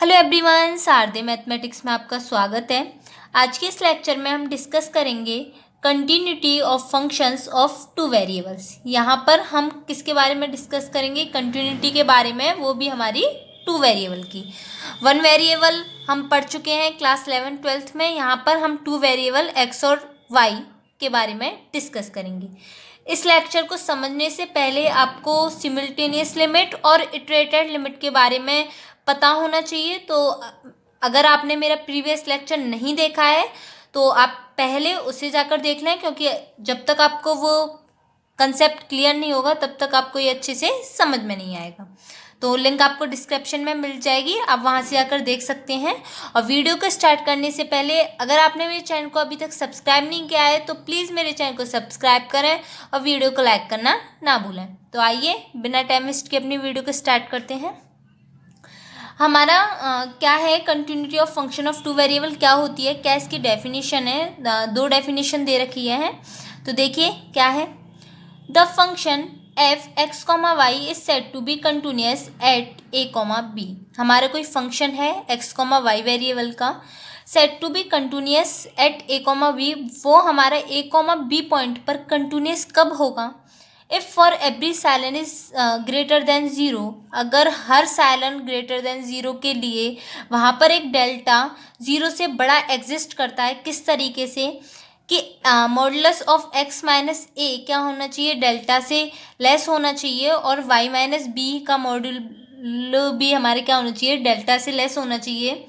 Hello everyone, शारदे mathematics में आपका स्वागत है। आज के इस लेक्चर में हम डिस्कस करेंगे continuity of functions of two variables. यहाँ पर हम किसके बारे में डिस्कस करेंगे? कंटिन्यूटी के बारे में, वो भी हमारी टू वेरिएबल की। वन वेरिएबल हम पढ़ चुके हैं क्लास 11-12 में। यहाँ पर हम टू वेरिएबल एक्स और वाई के बारे में डिस्कस करेंगे। इस लेक्चर को समझने से पहले आपको सिमिल्टेनियस लिमिट और इटरेटेड लिमिट के बारे में पता होना चाहिए। तो अगर आपने मेरा प्रीवियस लेक्चर नहीं देखा है तो आप पहले उसे जाकर देख लें, क्योंकि जब तक आपको वो कंसेप्ट क्लियर नहीं होगा तब तक आपको ये अच्छे से समझ में नहीं आएगा। तो लिंक आपको डिस्क्रिप्शन में मिल जाएगी, आप वहाँ से जाकर देख सकते हैं। और वीडियो को स्टार्ट करने से पहले अगर आपने मेरे चैनल को अभी तक सब्सक्राइब नहीं किया है तो प्लीज़ मेरे चैनल को सब्सक्राइब करें और वीडियो को लाइक करना ना भूलें। तो आइए बिना टाइम वेस्ट के अपनी वीडियो को स्टार्ट करते हैं। हमारा क्या है continuity of function of two variable क्या होती है, क्या इसकी डेफिनेशन है। दो डेफिनेशन दे रखी है। तो देखिए क्या है। The function F X comma Y is said to be continuous at A comma B. हमारा कोई फंक्शन है एक्स कॉमा वाई वेरिएबल का, said to be continuous at A comma B. वो हमारा ए कॉमा बी पॉइंट पर continuous कब होगा? If for every epsilon is greater than zero. अगर हर साइलन ग्रेटर देन ज़ीरो के लिए वहाँ पर एक डेल्टा ज़ीरो से बड़ा एग्जिस्ट करता है। किस तरीके से कि मॉडुलस ऑफ एक्स माइनस ए क्या होना चाहिए? डेल्टा से लेस होना चाहिए। और वाई माइनस बी का मॉड्यूल भी हमारे क्या होना चाहिए? डेल्टा से लेस होना चाहिए।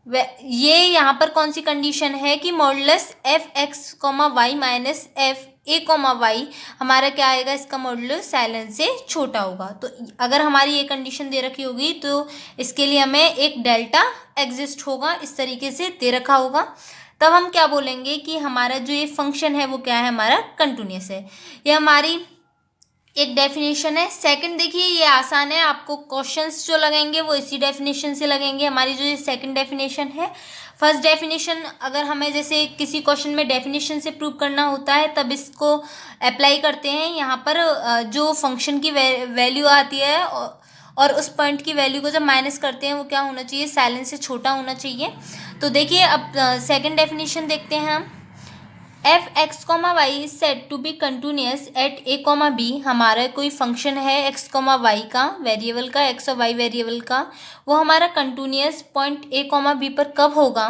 ये यहाँ पर कौन सी कंडीशन है कि modulus F X comma Y minus F A comma Y हमारा क्या आएगा? इसका मॉडुलस साइलेंस से छोटा होगा। तो अगर हमारी ये कंडीशन दे रखी होगी तो इसके लिए हमें एक डेल्टा एग्जिस्ट होगा, इस तरीके से दे रखा होगा। तब हम क्या बोलेंगे कि हमारा जो ये फंक्शन है वो क्या है? हमारा कंटिन्यूअस है। ये हमारी एक डेफिनेशन है। सेकंड देखिए, ये आसान है, आपको क्वेश्चंस जो लगेंगे वो इसी डेफिनेशन से लगेंगे। हमारी जो ये सेकंड डेफिनेशन है, फर्स्ट डेफिनेशन अगर हमें जैसे किसी क्वेश्चन में डेफिनेशन से प्रूव करना होता है तब इसको अप्लाई करते हैं। यहाँ पर जो फंक्शन की वैल्यू आती है और उस पॉइंट की वैल्यू को जब माइनस करते हैं वो क्या होना चाहिए? साइलेंस से छोटा होना चाहिए। तो देखिए अब सेकेंड डेफिनेशन देखते हैं हम। F X comma Y is said to be continuous at A comma B. हमारा कोई फंक्शन है एक्स कॉमा वाई का, वेरिएबल का, एक्स और वाई वेरिएबल का, वो हमारा continuous point A comma B पर कब होगा?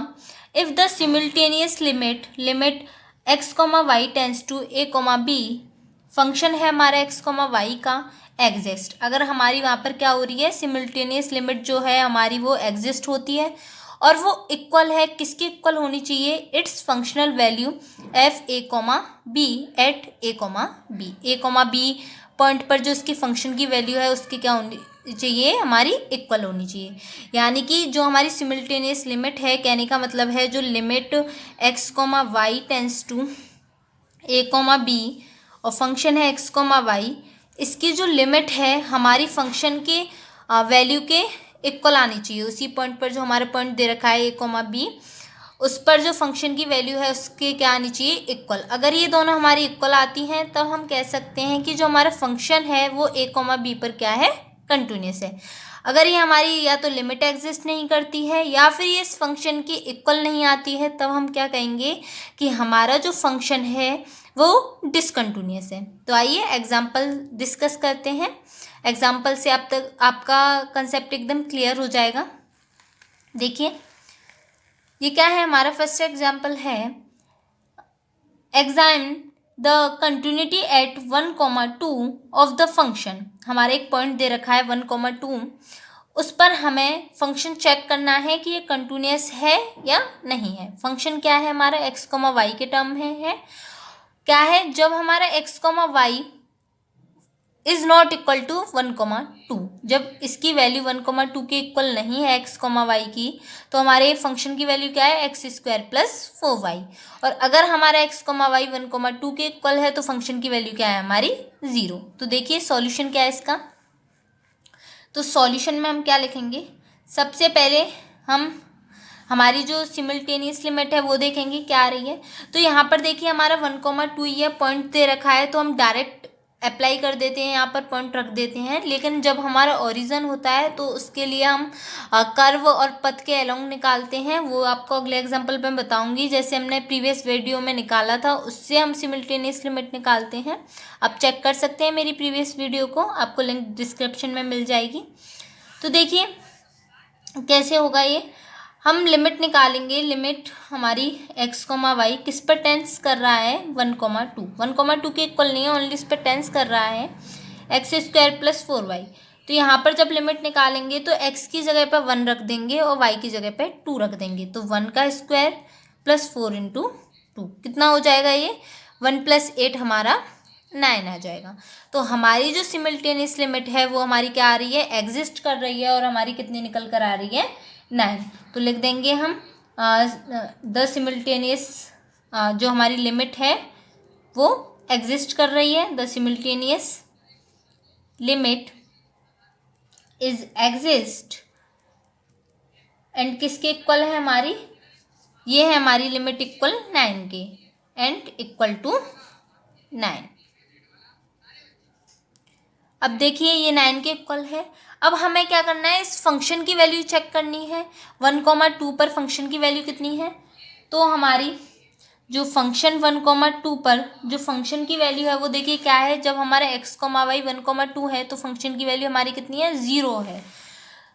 If the simultaneous limit X comma Y tends to A comma B, function है हमारा एक्स कॉमा वाई का, एग्जिस्ट। अगर हमारी वहाँ पर क्या हो रही है? सिमिल्टेनियस लिमिट जो है हमारी वो एग्जिस्ट होती है और वो इक्वल है, किसकी इक्वल होनी चाहिए? Its functional value F A comma B at A comma B. A comma B point पर जो इसकी फंक्शन की वैल्यू है उसकी क्या होनी चाहिए? हमारी इक्वल होनी चाहिए। यानी कि जो हमारी सिमिल्टेनियस लिमिट है, कहने का मतलब है जो limit X comma Y tends to A comma B और फंक्शन है एक्स कॉमा वाई, इसकी जो लिमिट है हमारी फंक्शन के वैल्यू के इक्वल आनी चाहिए। उसी पॉइंट पर जो हमारा पॉइंट दे रखा है ए कॉमा बी, उस पर जो फंक्शन की वैल्यू है उसके क्या आनी चाहिए? इक्वल। अगर ये दोनों हमारी इक्वल आती हैं तब हम कह सकते हैं कि जो हमारा फंक्शन है वो ए कॉमा बी पर क्या है? कंटिन्यूअस है। अगर ये हमारी या तो लिमिट एग्जिस्ट नहीं करती है या फिर ये इस फंक्शन की इक्वल नहीं आती है, तब हम क्या कहेंगे कि हमारा जो फंक्शन है वो डिसकंटिन्यूअस है। तो आइए एग्जाम्पल डिस्कस करते हैं। एग्जाम्पल से आपका कंसेप्ट एकदम क्लियर हो जाएगा। देखिए ये क्या है? हमारा फर्स्ट एग्जाम्पल है, examine the continuity at 1,2 of the function. हमारा एक पॉइंट दे रखा है 1,2, उस पर हमें फंक्शन चेक करना है कि ये कंटिन्यूअस है या नहीं है। फंक्शन क्या है हमारा? एक्स कॉमा वाई के टर्म में है। क्या है? जब हमारा X comma Y is not equal to 1,2, जब इसकी वैल्यू 1,2 के इक्वल नहीं है एक्स कॉमा वाई की, तो हमारे फंक्शन की वैल्यू क्या है? X square plus 4y। और अगर हमारा एक्स कॉमा वाई 1,2 के इक्वल है तो फंक्शन की वैल्यू क्या है? हमारी 0। तो देखिए सॉल्यूशन क्या है इसका। तो सॉल्यूशन में हम क्या लिखेंगे? सबसे पहले हम हमारी जो सिमिल्टेनियस लिमिट है वो देखेंगे क्या आ रही है। तो यहाँ पर देखिए हमारा 1,2 ये पॉइंट दे रखा है, तो हम डायरेक्ट अप्लाई कर देते हैं, यहाँ पर पॉइंट रख देते हैं। लेकिन जब हमारा ओरिजिन होता है तो उसके लिए हम कर्व और पथ के अलोंग निकालते हैं। वो आपको अगले एग्जांपल पे बताऊंगी। जैसे हमने प्रीवियस वीडियो में निकाला था, उससे हम सिमिल्टेनियस लिमिट निकालते हैं। आप चेक कर सकते हैं मेरी प्रीवियस वीडियो को, आपको लिंक डिस्क्रिप्शन में मिल जाएगी। तो देखिए कैसे होगा ये। हम लिमिट निकालेंगे। लिमिट हमारी x, y किस पर टेंस कर रहा है, 1,2। 1,2 के इक्वल नहीं है, ओनली इस पर टेंस कर रहा है x² + 4y। तो यहाँ पर जब लिमिट निकालेंगे तो x की जगह पर 1 रख देंगे और y की जगह पर 2 रख देंगे। तो 1 का स्क्वायर + 4 × 2 कितना हो जाएगा ये, 1 + 8 हमारा 9 आ जाएगा। तो हमारी जो सिमिल्टेनियस लिमिट है वो हमारी क्या आ रही है, एग्जिस्ट कर रही है, और हमारी कितनी निकल कर आ रही है, 9। तो लिख देंगे हम द सिमिल्टेनियस जो हमारी लिमिट है वो एग्जिस्ट कर रही है। The simultaneous limit is exist and किसके इक्वल है हमारी, ये है हमारी लिमिट इक्वल 9 के, एंड इक्वल टू 9। अब देखिए ये 9 के इक्वल है। अब हमें क्या करना है, इस फंक्शन की वैल्यू चेक करनी है। 1,2 पर फंक्शन की वैल्यू कितनी है, तो हमारी जो फंक्शन 1,2 पर जो फंक्शन की वैल्यू है वो देखिए क्या है। जब हमारा x, y 1,2 है तो फंक्शन की वैल्यू हमारी कितनी है, 0 है।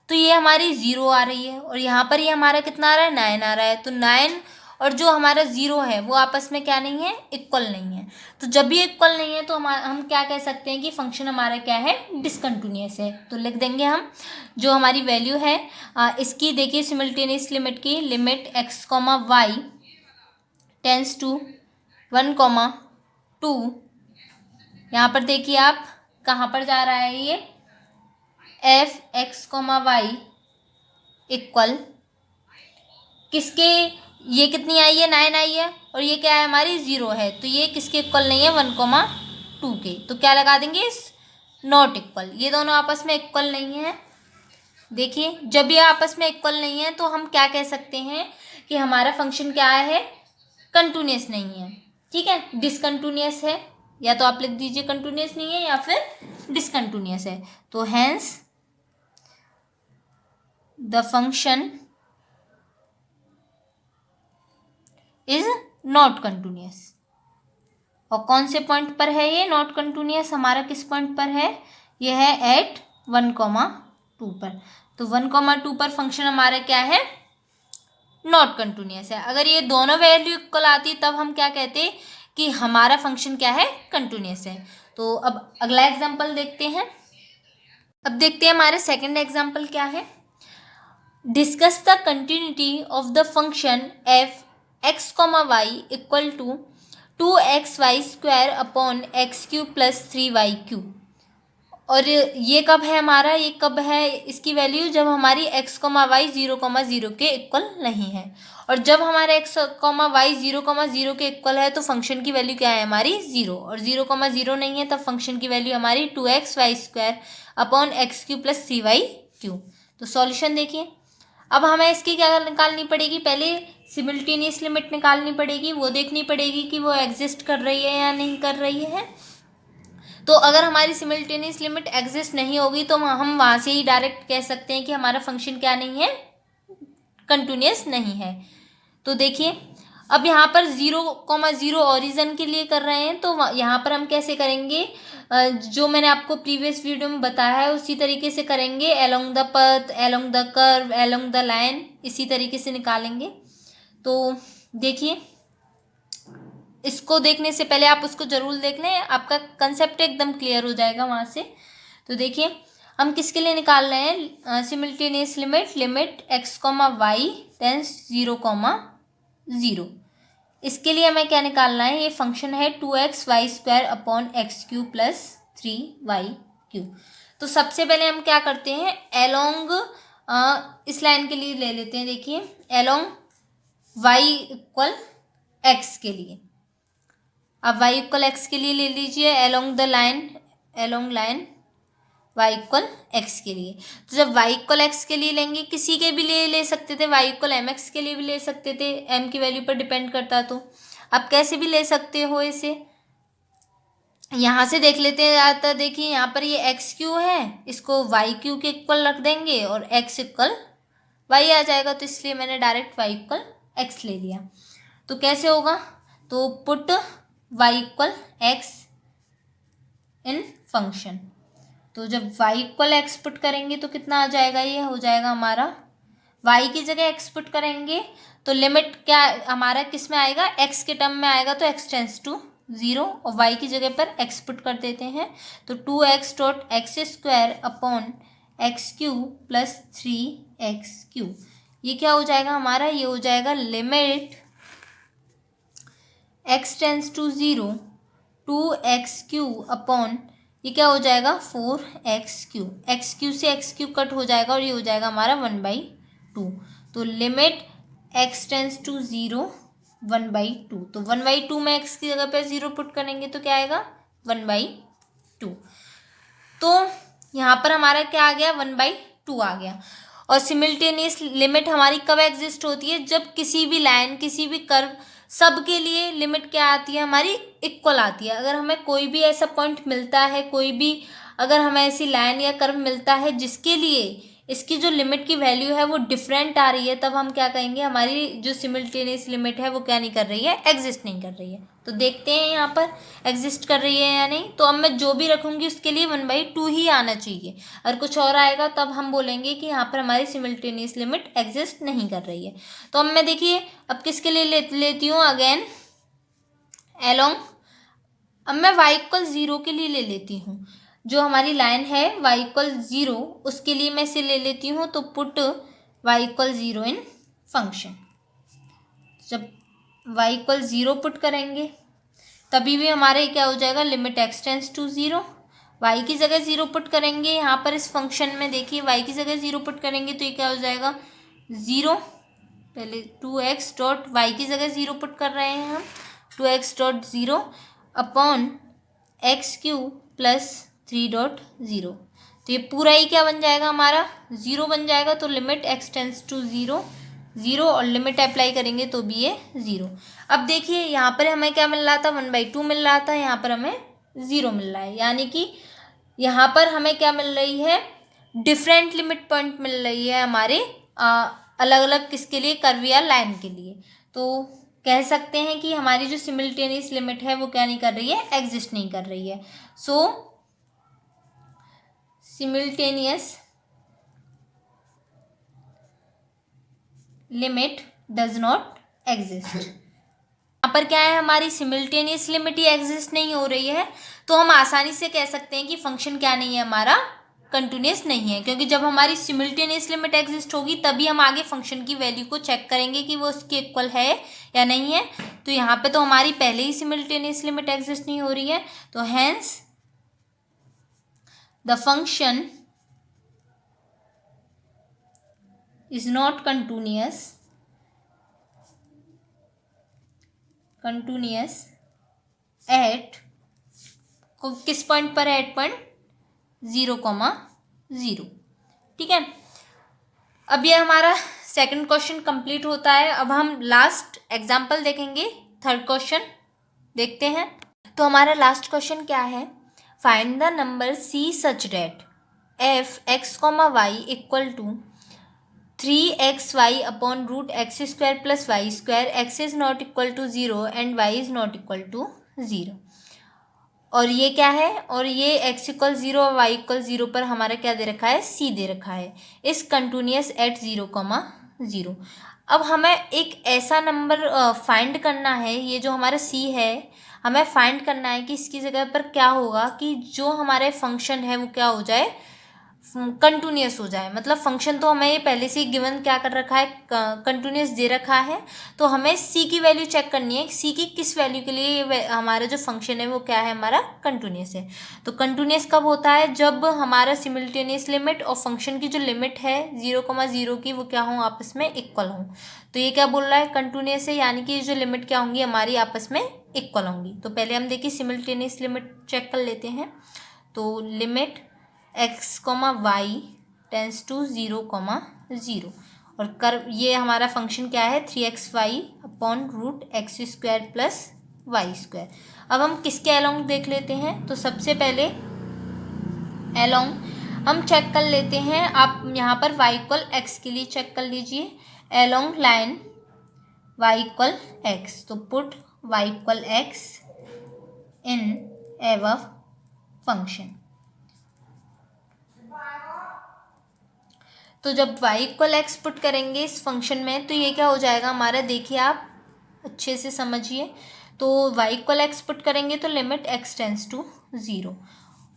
तो ये हमारी 0 आ रही है, और यहाँ पर ये हमारा कितना आ रहा है, 9 आ रहा है। तो 9 और जो हमारा 0 है वो आपस में क्या नहीं है, इक्वल नहीं है। तो जब भी इक्वल नहीं है तो हम क्या कह सकते हैं कि फंक्शन हमारा क्या है, डिसकंटिन्यूअस है। तो लिख देंगे हम जो हमारी वैल्यू है इसकी, देखिए सिमिल्टेनियस लिमिट की, limit x, y tends to 1,2। यहाँ पर देखिए आप कहाँ पर जा रहा है ये, f(x, y) इक्वल किसके, ये कितनी आई है, 9 आई है, और ये क्या है हमारी 0 है। तो ये किसके इक्वल नहीं है, 1,2 के। तो क्या लगा देंगे, इस नॉट इक्वल। ये दोनों आपस में इक्वल नहीं है। देखिए जब ये आपस में इक्वल नहीं है तो हम क्या कह सकते हैं कि हमारा फंक्शन क्या है, कंटिन्यूअस नहीं है। ठीक है, डिसकंटिन्यूअस है, या तो आप लिख दीजिए कंटिन्यूअस नहीं है या फिर डिसकंटिन्यूअस है। तो hence the function is not continuous. और कौन से पॉइंट पर है ये नॉट कंटिन्यूअस, हमारा किस पॉइंट पर है, ये है एट 1,2 पर। तो 1,2 पर फंक्शन हमारा क्या है, नॉट कंटिन्यूअस है। अगर ये दोनों वैल्यू इक्वल आती तब हम क्या कहते कि हमारा फंक्शन क्या है, कंटिन्यूअस है। तो अब अगला एग्जाम्पल देखते हैं। अब देखते हैं हमारे सेकंड एग्जाम्पल क्या है। Discuss the continuity of the function f(x, y) equal to 2xy² upon x³ + 3y³। और ये कब है हमारा, ये कब है इसकी वैल्यू, जब हमारी x, y 0,0 के इक्वल नहीं है। और जब हमारे x, y 0,0 के इक्वल है तो फंक्शन की वैल्यू क्या है हमारी, 0। और 0,0 नहीं है तब फंक्शन की वैल्यू हमारी 2xy² अपॉन x³ + 3y³। तो सॉल्यूशन देखिए। अब हमें इसकी क्या निकालनी पड़ेगी, पहले सिमिल्टेनियस लिमिट निकालनी पड़ेगी, वो देखनी पड़ेगी कि वो एग्जिस्ट कर रही है या नहीं कर रही है। तो अगर हमारी सिमिल्टेनियस लिमिट एग्जिस्ट नहीं होगी तो हम वहाँ से ही डायरेक्ट कह सकते हैं कि हमारा फंक्शन क्या नहीं है, कंटिन्यूअस नहीं है। तो देखिए अब यहाँ पर 0,0 ओरिजिन के लिए कर रहे हैं, तो यहाँ पर हम कैसे करेंगे, जो मैंने आपको प्रीवियस वीडियो में बताया है उसी तरीके से करेंगे। Along the path, along the curve, along the line, इसी तरीके से निकालेंगे। तो देखिए इसको देखने से पहले आप उसको जरूर देख लें, आपका कंसेप्ट एकदम क्लियर हो जाएगा वहाँ से। तो देखिए हम किसके लिए निकाल रहे हैं, simultaneous limit, limit x, y tends 0,0। इसके लिए हमें क्या निकालना है, ये फंक्शन है 2xy² अपॉन x³ + 3y³। तो सबसे पहले हम क्या करते हैं, एलोंग इस लाइन के लिए ले लेते हैं। देखिए एलोंग y इक्वल x के लिए, अब y इक्वल x के लिए ले लीजिए along the line, along line y equal x के लिए। तो जब y इक्वल x के लिए लेंगे, किसी के भी लिए ले सकते थे, y इक्वल mx के लिए भी ले सकते थे, m की वैल्यू पर डिपेंड करता। तो आप कैसे भी ले सकते हो इसे। यहाँ से देख लेते हैं, तो देखिए यहाँ पर ये एक्स क्यू है, इसको वाई क्यू के इक्वल रख देंगे और एक्स इक्वल वाई आ जाएगा, तो इसलिए मैंने डायरेक्ट वाई इक्वल एक्स ले लिया। तो कैसे होगा, तो पुट वाई इक्वल एक्स इन फंक्शन। तो जब वाई इक्वल एक्स पुट करेंगे तो कितना आ जाएगा, ये हो जाएगा हमारा वाई की जगह एक्स पुट करेंगे तो लिमिट क्या हमारा किस में आएगा, एक्स के टर्म में आएगा, तो एक्स टेंस टू 0 और वाई की जगह पर एक्स पुट कर देते हैं तो 2x dot X square upon X cube plus 3x cube. ये क्या हो जाएगा हमारा, ये हो जाएगा limit X tends to 0 2x cube upon ये क्या हो जाएगा 4x क्यू, एक्स क्यू से एक्स क्यू कट हो जाएगा और ये हो जाएगा हमारा 1/2। तो लिमिट एक्स टेंस टू 0 1/2, तो 1/2 में एक्स की जगह पे 0 पुट करेंगे तो क्या आएगा 1/2। तो यहाँ पर हमारा क्या आ गया 1/2 आ गया। और सिमिल्टेनियस लिमिट हमारी कब एग्जिस्ट होती है, जब किसी भी लाइन किसी भी कर्व सब के लिए लिमिट क्या आती है हमारी इक्वल आती है। अगर हमें कोई भी ऐसा पॉइंट मिलता है, कोई भी अगर हमें ऐसी लाइन या कर्व मिलता है जिसके लिए इसकी जो लिमिट की वैल्यू है वो डिफरेंट आ रही है, तब हम क्या कहेंगे हमारी जो सिमिल्टेनियस लिमिट है वो क्या नहीं कर रही है, एग्जिस्ट नहीं कर रही है। तो देखते हैं यहाँ पर एग्जिस्ट कर रही है या नहीं। तो अब मैं जो भी रखूँगी उसके लिए 1/2 ही आना चाहिए, अगर कुछ और आएगा तब हम बोलेंगे कि यहाँ पर हमारी सिमिल्टेनियस लिमिट एग्जिस्ट नहीं कर रही है। तो अब मैं देखिए अब किसके लिए लेती हूँ अगेन एलोंग, अब मैं y इक्वल 0 के लिए ले लेती हूँ, जो हमारी लाइन है y इक्वल 0 उसके लिए मैं इसे ले लेती हूँ। तो put y equal 0 in function. जब y इक्वल 0 पुट करेंगे तभी भी हमारे क्या हो जाएगा, limit X tends to 0, y की जगह 0 पुट करेंगे यहाँ पर इस फंक्शन में, देखिए y की जगह 0 पुट करेंगे तो ये क्या हो जाएगा 0, पहले 2x डॉट वाई की जगह 0 पुट कर रहे हैं हम, 2x dot 0 upon X cube plus 3.0। तो ये पूरा ही क्या बन जाएगा हमारा 0 बन जाएगा। तो लिमिट एक्स टेंस टू 0 0 और लिमिट अप्लाई करेंगे तो भी ये 0। अब देखिए यहाँ पर हमें क्या मिल रहा था 1/2 मिल रहा था, यहाँ पर हमें 0 मिल रहा है, यानी कि यहाँ पर हमें क्या मिल रही है, डिफरेंट लिमिट पॉइंट मिल रही है हमारे अलग अलग किसके लिए, कर्व या लाइन के लिए। तो कह सकते हैं कि हमारी जो सिमिल्टेनियस लिमिट है वो क्या नहीं कर रही है, एग्जिस्ट नहीं कर रही है। सो सिमिल्टेनियस लिमिट डज नॉट एग्जिस्ट। यहाँ पर क्या है हमारी सिमिल्टेनियस लिमिट ही एग्जिस्ट नहीं हो रही है, तो हम आसानी से कह सकते हैं कि फंक्शन क्या नहीं है हमारा, कंटिन्यूस नहीं है, क्योंकि जब हमारी सिमिल्टेनियस लिमिट एग्जिस्ट होगी तभी हम आगे फंक्शन की वैल्यू को चेक करेंगे कि वो उसके इक्वल है या नहीं है। तो यहाँ पे तो हमारी पहले ही सिमिल्टेनियस लिमिट एग्जिस्ट नहीं हो रही है, तो hence the function is not continuous at किस पॉइंट पर है, एट पॉइंट 0,0। ठीक है, अब ये हमारा सेकंड क्वेश्चन कंप्लीट होता है। अब हम लास्ट एग्जाम्पल देखेंगे, थर्ड क्वेश्चन देखते हैं। तो हमारा लास्ट क्वेश्चन क्या है, find the number C such that F X comma Y equal to 3xy upon root X square plus Y square, X is not equal to 0 and Y is not equal to 0। और ये क्या है, और ये x equal 0 और y equal 0 पर हमारा क्या दे रखा है, c दे रखा है, इस कंटिन्यूस एट 0,0। अब हमें एक ऐसा नंबर फाइंड करना है, ये जो हमारा c है हमें फाइंड करना है कि इसकी जगह पर क्या होगा कि जो हमारे फंक्शन है वो क्या हो जाए, कंटिन्यूस हो जाए। मतलब फंक्शन तो हमें ये पहले से ही गिवन क्या कर रखा है, कंटिन्यूस दे रखा है, तो हमें सी की वैल्यू चेक करनी है, सी की किस वैल्यू के लिए हमारा जो फंक्शन है वो क्या है, हमारा कंटिन्यूस है। तो कंटिन्यूस कब होता है, जब हमारा सिमिल्टेनियस लिमिट और फंक्शन की जो लिमिट है 0,0 की वो क्या हो, आपस में इक्वल हो। तो ये क्या बोल रहा है, कंटिन्यूस है, यानी कि जो लिमिट क्या होंगी हमारी आपस में इक्वल होंगी। तो पहले हम देखिए सिमिल्टेनियस लिमिट चेक कर लेते हैं। तो limit X comma Y tends to 0,0 और कर्व ये हमारा फंक्शन क्या है 3xy upon root X square plus Y square. अब हम किसके अलोंग देख लेते हैं, तो सबसे पहले अलोंग हम चेक कर लेते हैं। आप यहाँ पर y इक्वल एक्स के लिए चेक कर लीजिए, along line y equal X, तो पुट y इक्वल एक्स इन एबव फंक्शन। तो जब y इक्वल एक्स पुट करेंगे इस फंक्शन में, तो ये क्या हो जाएगा हमारा, देखिए आप अच्छे से समझिए। तो y इक्वल एक्स पुट करेंगे तो limit x tends to 0,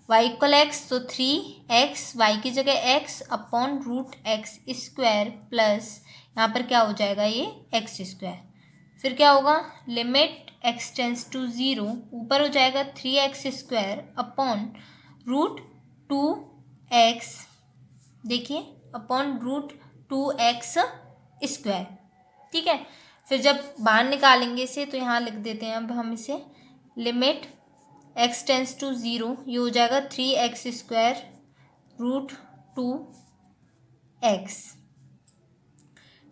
y equal X तो 3x, y की जगह x upon root X square plus यहाँ पर क्या हो जाएगा ये एक्स स्क्वायर। फिर क्या होगा, लिमिट x टेंस टू 0, ऊपर हो जाएगा 3x square upon root 2x, देखिए अपॉन रूट 2x स्क्वायर। ठीक है, फिर जब बाहर निकालेंगे इसे तो यहाँ लिख देते हैं अब हम इसे, लिमिट x टेंस टू 0, ये हो जाएगा 3x स्क्वायर रूट 2x।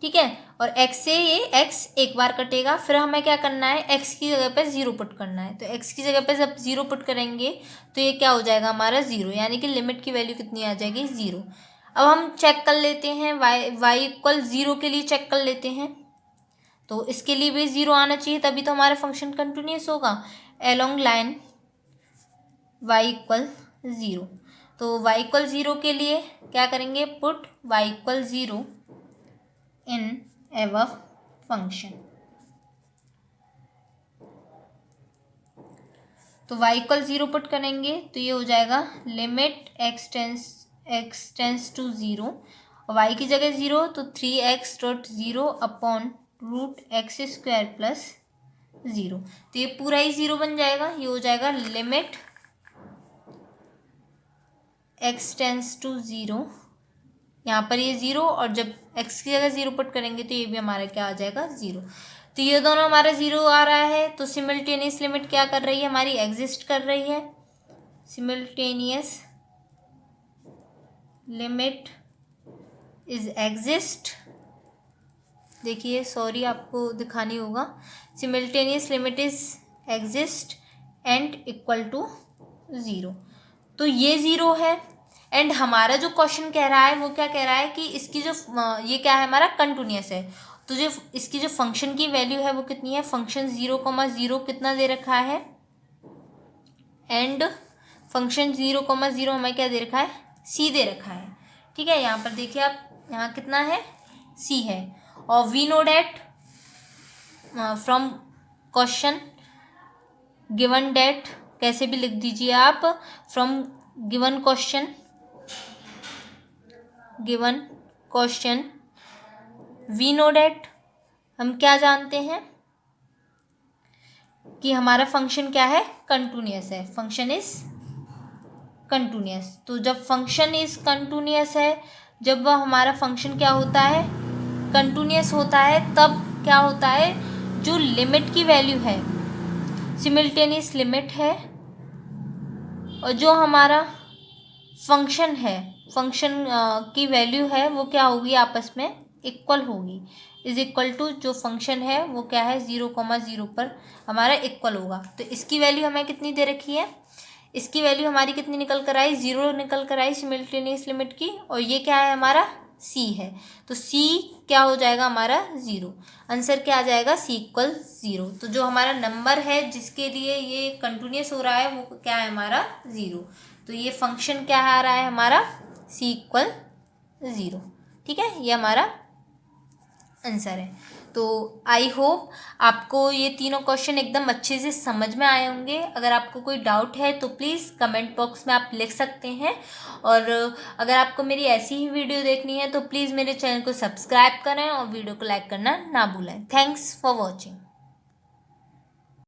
ठीक है, और x से ये x एक बार कटेगा, फिर हमें क्या करना है, x की जगह पे 0 पुट करना है। तो x की जगह पे जब 0 पुट करेंगे तो ये क्या हो जाएगा हमारा 0, यानी कि लिमिट की वैल्यू कितनी आ जाएगी 0। अब हम चेक कर लेते हैं y इक्वल 0 के लिए चेक कर लेते हैं, तो इसके लिए भी 0 आना चाहिए, तभी तो हमारा फंक्शन कंटिन्यूस होगा। अलोंग लाइन y इक्वल 0, तो y इक्वल 0 के लिए क्या करेंगे, पुट y इक्वल 0 इन एबव फंक्शन। तो y इक्वल 0 पुट करेंगे तो ये हो जाएगा लिमिट x टेंस टू 0, और y की जगह 0 तो 3x dot 0 upon root X square plus 0, तो ये पूरा ही 0 बन जाएगा। ये हो जाएगा लिमिट x टेंस टू 0, यहाँ पर ये 0, और जब x की जगह 0 पुट करेंगे तो ये भी हमारा क्या आ जाएगा 0। तो ये दोनों हमारा 0 आ रहा है, तो सिमिल्टेनियस लिमिट क्या कर रही है हमारी, एग्जिस्ट कर रही है। सिमिल्टेनियस लिमिट इज एग्जिस्ट, देखिए सॉरी आपको दिखानी होगा, simultaneous limit is exist and equal to 0। तो ये 0 है, एंड हमारा जो क्वेश्चन कह रहा है वो क्या कह रहा है कि इसकी जो ये क्या है हमारा कंटिन्यूस है, तो जो इसकी जो फंक्शन की वैल्यू है वो कितनी है, फंक्शन 0,0 कितना दे रखा है, एंड फंक्शन 0,0 हमें क्या दे रखा है, c दे रखा है। ठीक है, यहाँ पर देखिए आप, यहाँ कितना है c है, और we know that from question given that, कैसे भी लिख दीजिए आप, from given question we know that, हम क्या जानते हैं कि हमारा फंक्शन क्या है, कंटिन्यूअस है, फंक्शन इज कंटिन्यूअस। तो जब फंक्शन इज कंटिन्यूअस है, जब वह हमारा फंक्शन क्या होता है, कंटिन्यूअस होता है, तब क्या होता है, जो लिमिट की वैल्यू है सिमिल्टेनियस लिमिट है, और जो हमारा फंक्शन है, फंक्शन की वैल्यू है वो क्या होगी, आपस में इक्वल होगी, इज इक्वल टू जो फंक्शन है वो क्या है 0,0 पर हमारा इक्वल होगा। तो इसकी वैल्यू हमें कितनी दे रखी है, इसकी वैल्यू हमारी कितनी निकल कर आई, 0 निकल कर आई सिमिल्टेनियस लिमिट की, और ये क्या है हमारा c है, तो c क्या हो जाएगा हमारा 0, आंसर क्या आ जाएगा c इक्वल 0। तो जो हमारा नंबर है जिसके लिए ये कंटिन्यूस हो रहा है वो क्या है हमारा 0, तो ये फंक्शन क्या आ रहा है हमारा c इक्वल 0। ठीक है, ये हमारा आंसर है। तो आई होप आपको ये तीनों क्वेश्चन एकदम अच्छे से समझ में आए होंगे। अगर आपको कोई डाउट है तो प्लीज़ कमेंट बॉक्स में आप लिख सकते हैं, और अगर आपको मेरी ऐसी ही वीडियो देखनी है तो प्लीज़ मेरे चैनल को सब्सक्राइब करें और वीडियो को लाइक करना ना भूलें। Thanks for watching.